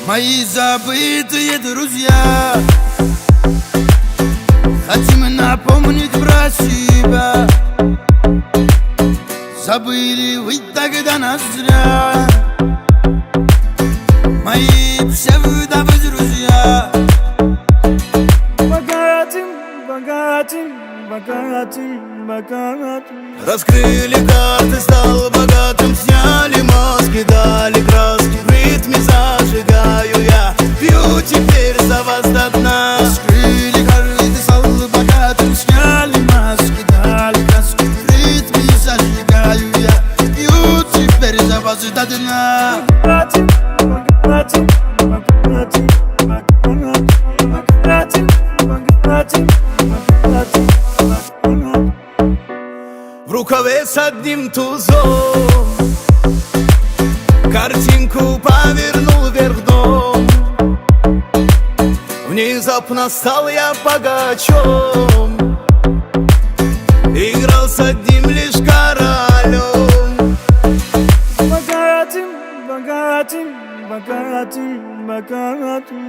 Мои забытые друзья, хотим напомнить про себя. Забыли вы тогда нас зря, мои псевдовые друзья. Богатым. Раскрыли карты, стал богатым. Сняли маски, дали краски. В ритме зажигаю я, пью теперь за вас до дна. Раскрыли карты, стал богатым. Сняли маски, дали краски. В ритме зажигаю я, пью теперь за вас до дна. В рукаве с одним тузом картинку повернул вверх дном. Внезапно стал я богачом, играл с одним лишь королем. Богатым.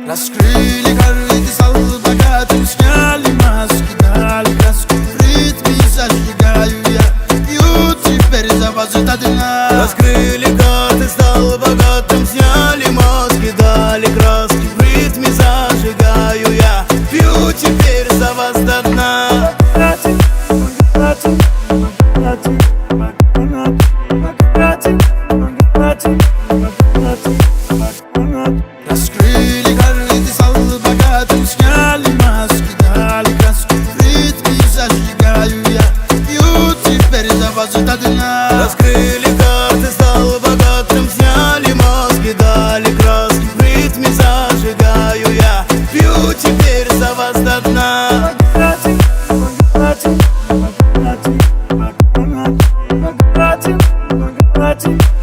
Раскрыли карты, стал богатым. Сняли маски, дали краски. В ритме зажигаю я, пью теперь за вас до дна. Раскрыли карты, стал богатым. Сняли маски, дали краски. В ритме зажигаю я, пью теперь за вас до дна. Раскрыли карты, стал богатым. Сняли маски, дали краски. В ритме зажигаю я, пью теперь за вас до дна. Раскрыли карты, стал богатым. Сняли маски, дали краски. В ритме зажигаю я, пью теперь за вас до дна. Bogатым.